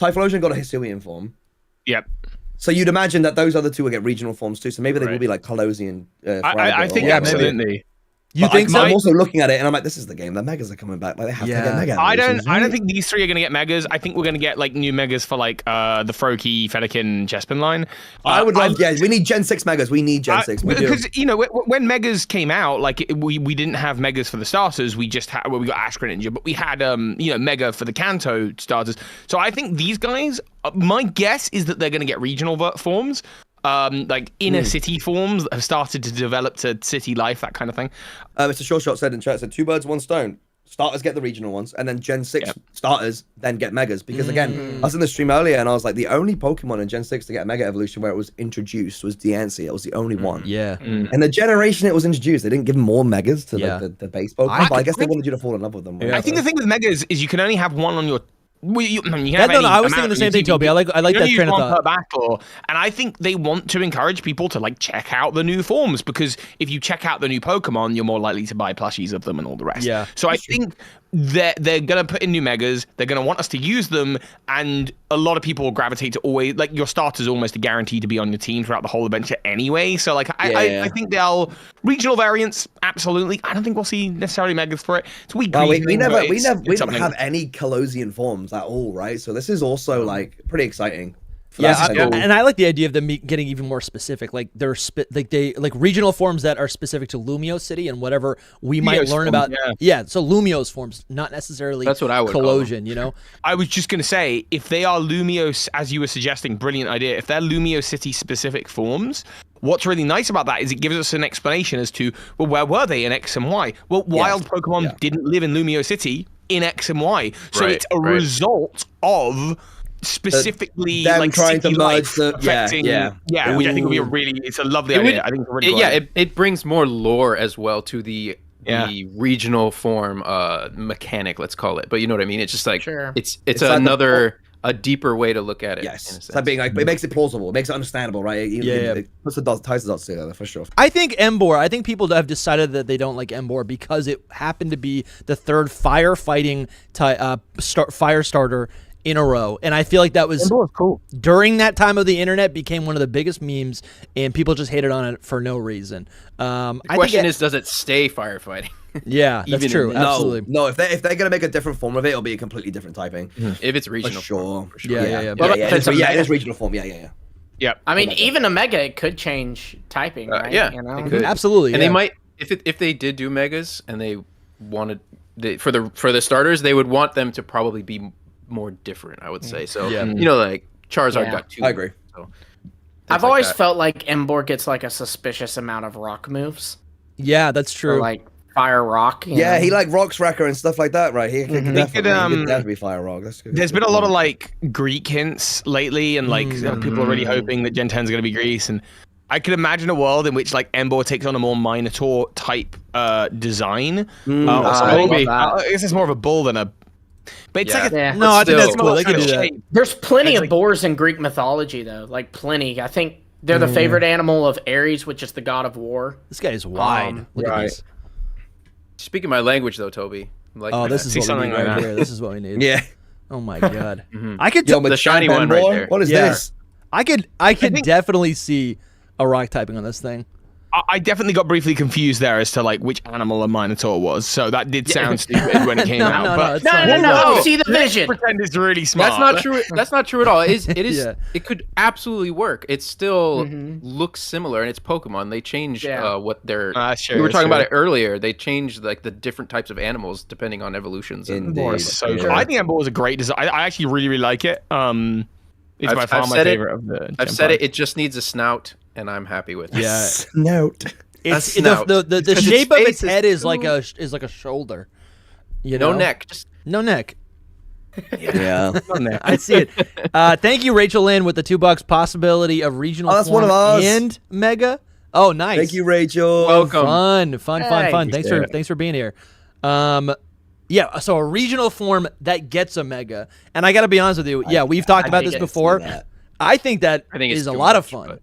Typhlosion got a Hisuian form. Yep. So you'd imagine that those other two will get regional forms too. So maybe they will be like Colosian. I think absolutely. You think so? I'm also looking at it and I'm like, this is the game. The megas are coming back. Like they have to get mega. I don't think these three are gonna get megas. I think we're gonna get like new megas for like the Froakie, Fennekin, Chespin line. I would love. We need Gen 6 megas. We need Gen 6 because you know when megas came out, like we didn't have megas for the starters. We just had we got Ash Greninja, but we had mega for the Kanto starters. So I think these guys. My guess is that they're gonna get regional forms. Like inner city forms that have started to develop to city life, that kind of thing. Mr. Short Shot said in chat, said 2 birds, 1 stone. Starters get the regional ones, and then Gen 6 starters then get megas. Because again, I was in the stream earlier, and I was like, the only Pokemon in Gen 6 to get a mega evolution where it was introduced was Diancie. It was the only one. Yeah. And the generation it was introduced, they didn't give more megas to the base Pokemon, but I guess they wanted you to fall in love with them. Right? I think the thing with megas is you can only have one on your. I was thinking the same thing, Toby. I like that train of thought. Per battle, and I think they want to encourage people to like check out the new forms because if you check out the new Pokemon, you're more likely to buy plushies of them and all the rest. Yeah. So I think they're gonna put in new megas. They're gonna want us to use them, and a lot of people will gravitate to always like your starters almost guaranteed to be on your team throughout the whole adventure anyway. So like I think they'll regional variants absolutely. I don't think we'll see necessarily megas for it. It's we never have any Colosian forms at all, right? So this is also like pretty exciting. And I like the idea of them getting even more specific. Like they're regional forms that are specific to Lumio City and whatever we might learn about. Yeah, so Lumio's forms, not necessarily that's what I would Colosian, you know? I was just gonna say, if they are Lumios, as you were suggesting, brilliant idea. If they're Lumio City specific forms, what's really nice about that is it gives us an explanation as to, well, where were they in X and Y? Well, wild Pokemon didn't live in Lumio City in X and Y. So it's a result of specifically them like trying to merge which I think would be it's a lovely idea. I think it's really cool. It brings more lore as well to the regional form mechanic, let's call it. But you know what I mean? It's just like it's another a deeper way to look at it. Yes, it's like being like it makes it plausible, it makes it understandable, right? It puts the ties the dots together for sure. I think Emboar. I think people have decided that they don't like Emboar because it happened to be the third firefighting fire starter in a row, and I feel like that was cool. During that time of the internet became one of the biggest memes, and people just hated on it for no reason. The question is, does it stay firefighting? Yeah, that's true. Absolutely. No, if they're gonna make a different form of it, it'll be a completely different typing. If it's regional, for sure. Yeah. It is regional form. Yeah. I mean, even a mega, it could change typing, right? Yeah, you know? it could. Absolutely. And they might, if they did do megas and they wanted for the starters, they would want them to probably be more different, I would say. So you know, like Charizard got 2. I agree. So I've always felt like Emboar gets like a suspicious amount of rock moves. Yeah, that's true. Or, like fire rock. You know? He like rocks wrecker and stuff like that, right? He could definitely be fire rock. That's good. There's been a lot of like Greek hints lately, and like people are really hoping that Gen 10 is going to be Greece, and I could imagine a world in which like Emboar takes on a more Minotaur type design. I guess it's more of a bull than a. But it's like no, I think that's cool. They can do that. There's plenty of boars in Greek mythology, though. Like plenty. I think they're the favorite animal of Ares, which is the god of war. This guy is wide. Look at this. Speaking my language, though, Toby. This is what we need right here. This is what we need. Yeah. Oh my god. I could the shiny one right there. What is this? I could definitely see a rock typing on this thing. I definitely got briefly confused there as to like which animal a Minotaur was, so that did sound stupid when it came out. No, see the vision. Pretend it's really smart. That's not true. That's not true at all. It is. It could absolutely work. It still looks similar, and it's Pokemon. They change what they're. We were talking about it earlier. They change like the different types of animals depending on evolutions. Indeed. So cool. I think Emboar was a great design. I actually really like it. It's by far my favorite of the. I've said it. It just needs a snout. And I'm happy with it. Yeah, snout. It's the shape of its head is like a shoulder. You know, no neck, just no neck. Yeah, I see it. Thank you, Rachel Lynn, with the $2. Possibility of regional. That's one of us. And mega. Oh, nice. Thank you, Rachel. Welcome. Fun. Thanks for being here. Yeah, so a regional form that gets a mega, and I got to be honest with you. Yeah, we've talked about this before. I think that is a lot of fun.